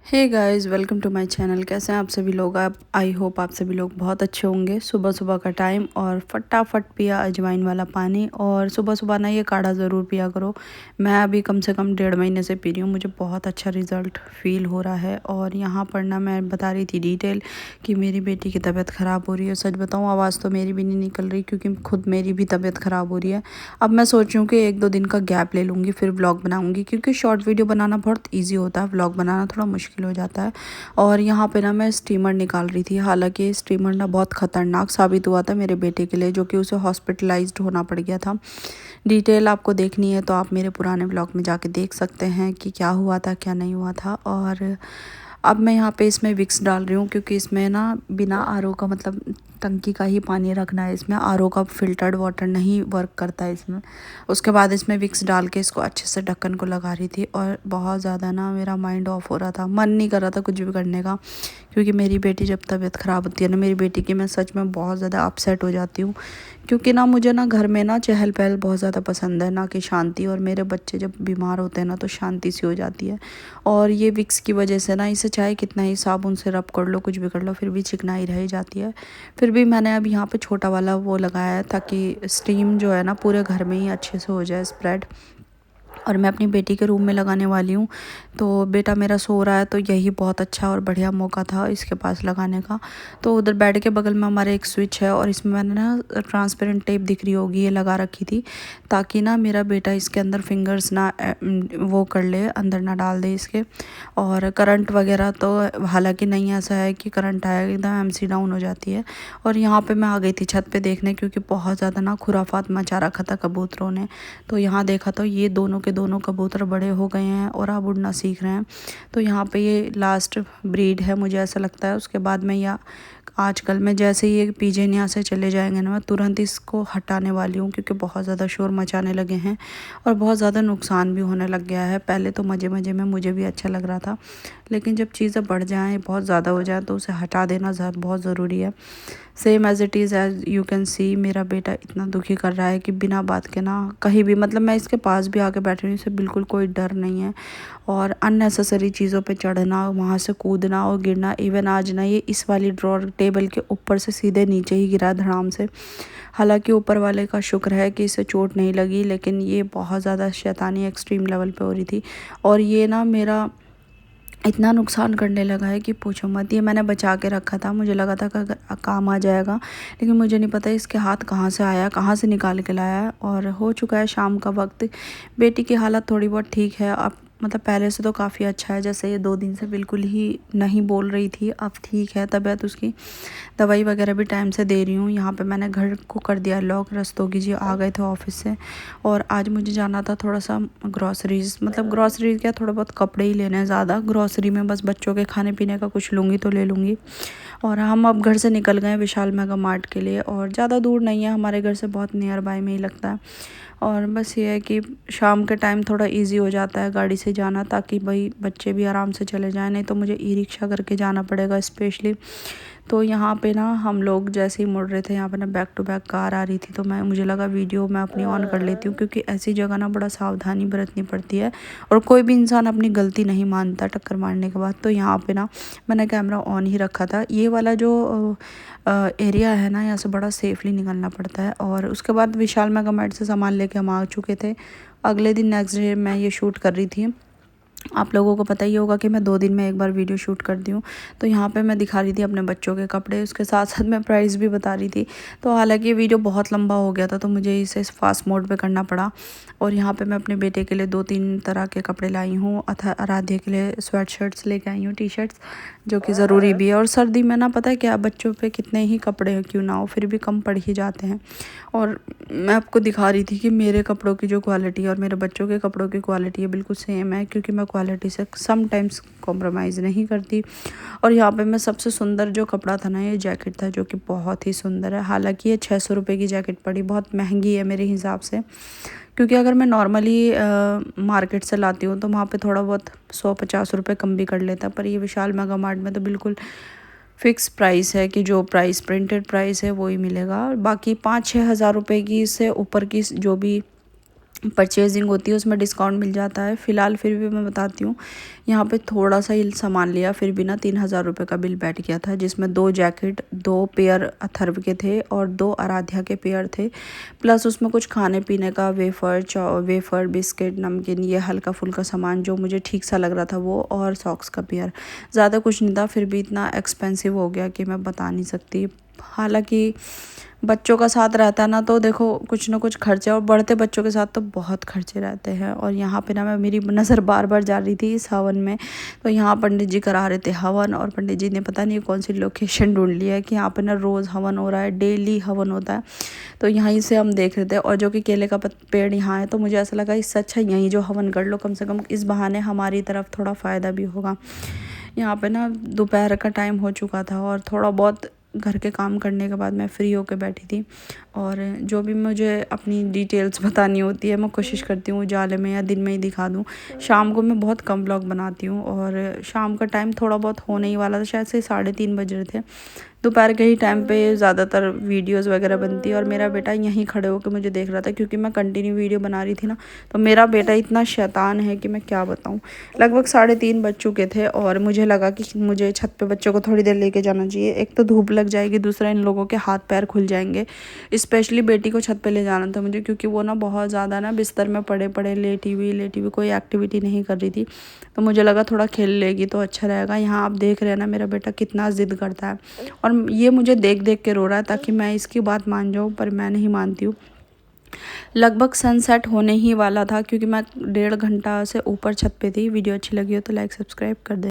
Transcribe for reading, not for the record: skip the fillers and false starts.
Hey guys, welcome to my channel. कैसे हैं आप सभी लोग? आप आई होप आप सभी लोग बहुत अच्छे होंगे। सुबह सुबह का टाइम और फटाफट पिया अजवाइन वाला पानी। और सुबह सुबह ना ये काढ़ा ज़रूर पिया करो। मैं अभी कम से कम 1.5 महीने से पी रही हूँ। मुझे बहुत अच्छा रिज़ल्ट फील हो रहा है। और यहाँ पर ना मैं बता रही थी डिटेल कि मेरी बेटी की तबीयत ख़राब हो रही है। सच बताऊँ, आवाज़ तो मेरी भी नहीं निकल रही क्योंकि खुद मेरी भी तबीयत ख़राब हो रही है। अब मैं सोच रही हूँ कि 1-2 दिन का गैप ले लूँगी, फिर व्लॉग बनाऊँगी, क्योंकि शॉर्ट वीडियो बनाना बहुत ईजी होता है, व्लॉग बनाना थोड़ा मुश्किल हो जाता है। और यहाँ पे ना मैं स्टीमर निकाल रही थी। हालांकि स्टीमर ना बहुत ख़तरनाक साबित हुआ था मेरे बेटे के लिए, जो कि उसे हॉस्पिटलाइज्ड होना पड़ गया था। डिटेल आपको देखनी है तो आप मेरे पुराने ब्लॉग में जाके देख सकते हैं कि क्या हुआ था क्या नहीं हुआ था। और अब मैं यहाँ पे इसमें विक्स डाल रही हूँ, क्योंकि इसमें ना बिना आरओ का, मतलब टंकी का ही पानी रखना है। इसमें आरओ का फ़िल्टर्ड वाटर नहीं वर्क करता है इसमें। उसके बाद इसमें विक्स डाल के इसको अच्छे से ढक्कन को लगा रही थी। और बहुत ज़्यादा ना मेरा माइंड ऑफ हो रहा था, मन नहीं कर रहा था कुछ भी करने का, क्योंकि मेरी बेटी जब तबीयत ख़राब होती है ना मेरी बेटी की, मैं सच में बहुत ज़्यादा अपसेट हो जाती हूँ। क्योंकि ना मुझे ना घर में ना चहल पहल बहुत ज़्यादा पसंद है, ना कि शांति। और मेरे बच्चे जब बीमार होते हैं ना तो शांति सी हो जाती है। और ये विक्स की वजह से ना इसे चाहे कितना ही साबुन से रब कर लो, कुछ भी कर लो, फिर भी चिकनाई रह जाती है। फिर भी मैंने अब यहाँ पे छोटा वाला वो लगाया है, ताकि स्टीम जो है ना पूरे घर में ही अच्छे से हो जाए स्प्रेड। और मैं अपनी बेटी के रूम में लगाने वाली हूँ। तो बेटा मेरा सो रहा है, तो यही बहुत अच्छा और बढ़िया मौका था इसके पास लगाने का। तो उधर बेड के बगल में हमारे एक स्विच है, और इसमें मैंने ना ट्रांसपेरेंट टेप दिख रही होगी, ये लगा रखी थी, ताकि ना मेरा बेटा इसके अंदर फिंगर्स ना वो कर ले, अंदर ना डाल दे इसके। और करंट वगैरह तो हालांकि नहीं ऐसा है कि करंट आया एकदम एमसी डाउन हो जाती है। और यहाँ पे मैं आ गई थी छत पे देखने, क्योंकि बहुत ज़्यादा ना खुराफात मचा रखा था कबूतरों ने। तो यहाँ देखा तो ये दोनों के दोनों कबूतर बड़े हो गए हैं और अब उड़ना सीख रहे हैं। तो यहाँ पे ये लास्ट ब्रीड है मुझे ऐसा लगता है। उसके बाद में या आजकल मैं जैसे ही ये पिजन यहाँ से चले जाएंगे ना, मैं तुरंत इसको हटाने वाली हूँ, क्योंकि बहुत ज़्यादा शोर मचाने लगे हैं और बहुत ज़्यादा नुकसान भी होने लग गया है। पहले तो मज़े मज़े में मुझे भी अच्छा लग रहा था, लेकिन जब चीज़ें बढ़ जाएँ, बहुत ज़्यादा हो जाए, तो उसे हटा देना बहुत ज़रूरी है। Same as it is as you can see, मेरा बेटा इतना दुखी कर रहा है कि बिना बात के ना कहीं भी, मतलब मैं इसके पास भी आके बैठी हूँ, इसे बिल्कुल कोई डर नहीं है। और अननेसेसरी चीज़ों पे चढ़ना, वहाँ से कूदना और गिरना। इवन आज ना ये इस वाली ड्रॉर टेबल के ऊपर से सीधे नीचे ही गिरा धड़ाम से। हालांकि ऊपर वाले का शुक्र है कि इसे चोट नहीं लगी, लेकिन ये बहुत ज़्यादा शैतानी एक्सट्रीम लेवल पे हो रही थी। और ये ना मेरा इतना नुकसान करने लगा है कि पूछो मत। ये मैंने बचा के रखा था, मुझे लगा था कि अगर काम आ जाएगा, लेकिन मुझे नहीं पता इसके हाथ कहाँ से आया, कहाँ से निकाल के लाया है। और हो चुका है शाम का वक्त। बेटी की हालत थोड़ी बहुत ठीक है अब, मतलब पहले से तो काफ़ी अच्छा है। जैसे ये 2 दिन से बिल्कुल ही नहीं बोल रही थी, अब ठीक है तबीयत उसकी। दवाई वगैरह भी टाइम से दे रही हूँ। यहाँ पे मैंने घर को कर दिया लॉक, रस्तोगी जी आ गए थे ऑफिस से। और आज मुझे जाना था थोड़ा सा ग्रॉसरीज, मतलब ग्रॉसरीज क्या, थोड़ा बहुत कपड़े ही लेने हैं। ज़्यादा ग्रॉसरी में बस बच्चों के खाने पीने का कुछ लूँगी तो ले लूँगी। और हम अब घर से निकल गए विशाल मेगा मार्ट के लिए, और ज़्यादा दूर नहीं है, हमारे घर से बहुत नियर बाय में ही लगता है। और बस ये है कि शाम के टाइम थोड़ा इजी हो जाता है गाड़ी से जाना, ताकि भाई बच्चे भी आराम से चले जाएं, नहीं तो मुझे ई रिक्शा करके जाना पड़ेगा स्पेशली। तो यहाँ पे ना हम लोग जैसे ही मुड़ रहे थे, यहाँ पे ना बैक टू बैक कार आ रही थी, तो मुझे लगा वीडियो मैं अपनी ऑन कर लेती हूँ, क्योंकि ऐसी जगह ना बड़ा सावधानी बरतनी पड़ती है। और कोई भी इंसान अपनी गलती नहीं मानता टक्कर मारने के बाद। तो यहाँ पे ना मैंने कैमरा ऑन ही रखा था। ये वाला जो एरिया है ना, यहाँ से बड़ा सेफली निकलना पड़ता है। और उसके बाद विशाल मेगा मार्ट से सामान लेके हम आ चुके थे। अगले दिन नेक्स्ट डे मैं ये शूट कर रही थी। आप लोगों को पता ही होगा कि मैं 2 दिन में एक बार वीडियो शूट करती हूँ। तो यहाँ पे मैं दिखा रही थी अपने बच्चों के कपड़े, उसके साथ साथ मैं प्राइस भी बता रही थी। तो हालांकि ये वीडियो बहुत लंबा हो गया था, तो मुझे इसे फास्ट मोड पे करना पड़ा। और यहाँ पे मैं अपने बेटे के लिए 2-3 तरह के कपड़े लाई हूँ। आराध्य के लिए स्वेट शर्ट्स लेके आई हूँ, टी शर्ट्स, जो कि ज़रूरी भी है। और सर्दी में ना पता है क्या, बच्चों पे कितने ही कपड़े क्यों ना हो, फिर भी कम पड़ ही जाते हैं। और मैं आपको दिखा रही थी कि मेरे कपड़ों की जो क्वालिटी है और मेरे बच्चों के कपड़ों की क्वालिटी है बिल्कुल सेम है, क्योंकि मैं क्वालिटी से समटाइम्स कॉम्प्रोमाइज़ नहीं करती। और यहाँ पे मैं सबसे सुंदर जो कपड़ा था ना, ये जैकेट था, जो कि बहुत ही सुंदर है। हालांकि ये 600 रुपये की जैकेट पड़ी, बहुत महंगी है मेरे हिसाब से, क्योंकि अगर मैं नॉर्मली मार्केट से लाती हूँ तो वहाँ पे थोड़ा बहुत 100-50 रुपये कम भी कर लेता। पर ये विशाल मेगा मार्ट में तो बिल्कुल फिक्स प्राइस है कि जो प्राइस प्रिंटेड प्राइस है वो ही मिलेगा। बाकी 5-6 हज़ार रुपये की से ऊपर की जो भी परचेजिंग होती है उसमें डिस्काउंट मिल जाता है। फ़िलहाल फिर भी मैं बताती हूँ, यहाँ पे थोड़ा सा ही सामान लिया, फिर भी ना 3000 रुपये का बिल बैठ गया था, जिसमें 2 जैकेट, 2 पेयर अथर्व के थे और 2 आराध्या के पेयर थे, प्लस उसमें कुछ खाने पीने का वेफ़र बिस्किट नमकीन, ये हल्का फुल्का सामान जो मुझे ठीक सा लग रहा था वो, और सॉक्स का पेयर। ज़्यादा कुछ नहीं था, फिर भी इतना एक्सपेंसिव हो गया कि मैं बता नहीं सकती। हालांकि बच्चों का साथ रहता है ना तो देखो कुछ ना कुछ खर्चे, और बढ़ते बच्चों के साथ तो बहुत खर्चे रहते हैं। और यहाँ पे ना मैं मेरी नज़र बार बार जा रही थी इस हवन में, तो यहाँ पंडित जी करा रहे थे हवन, और पंडित जी ने पता नहीं कौन सी लोकेशन ढूंढ ली है कि यहाँ पे ना रोज़ हवन हो रहा है, डेली हवन होता है। तो यहीं से हम देख रहे थे, और जो कि केले का पेड़ यहाँ है, तो मुझे ऐसा लगा इससे अच्छा यहीं जो हवन कर लो, कम से कम इस बहाने हमारी तरफ थोड़ा फ़ायदा भी होगा। यहाँ पे ना दोपहर का टाइम हो चुका था, और थोड़ा बहुत घर के काम करने के बाद मैं फ्री होकर बैठी थी, और जो भी मुझे अपनी डिटेल्स बतानी होती है मैं कोशिश करती हूँ उजाले में या दिन में ही दिखा दूँ। शाम को मैं बहुत कम ब्लॉग बनाती हूँ, और शाम का टाइम थोड़ा बहुत होने ही वाला था, शायद से 3:30 बज रहे थे। दोपहर के ही टाइम पे ज़्यादातर वीडियोस वगैरह बनती है, और मेरा बेटा यहीं खड़े होकर मुझे देख रहा था, क्योंकि मैं कंटिन्यू वीडियो बना रही थी ना। तो मेरा बेटा इतना शैतान है कि मैं क्या बताऊँ। लगभग 3:30 बज चुके थे, और मुझे लगा कि मुझे छत पे बच्चों को थोड़ी देर लेके जाना चाहिए। एक तो धूप लग जाएगी, दूसरा इन लोगों के हाथ पैर खुल जाएंगे। स्पेशली बेटी को छत पे ले जाना था मुझे, क्योंकि वो ना बहुत ज़्यादा ना बिस्तर में पड़े पड़े लेटी हुई कोई एक्टिविटी नहीं कर रही थी। तो मुझे लगा थोड़ा खेल लेगी तो अच्छा रहेगा। यहाँ आप देख रहे हैं ना मेरा बेटा कितना ज़िद करता है, और ये मुझे देख देख के रो रहा है ताकि मैं इसकी बात मान जाऊँ, पर मैं नहीं मानती हूँ। लगभग सनसेट होने ही वाला था, क्योंकि मैं 1.5 घंटा से ऊपर छत पे थी। वीडियो अच्छी लगी हो तो लाइक सब्सक्राइब कर दे।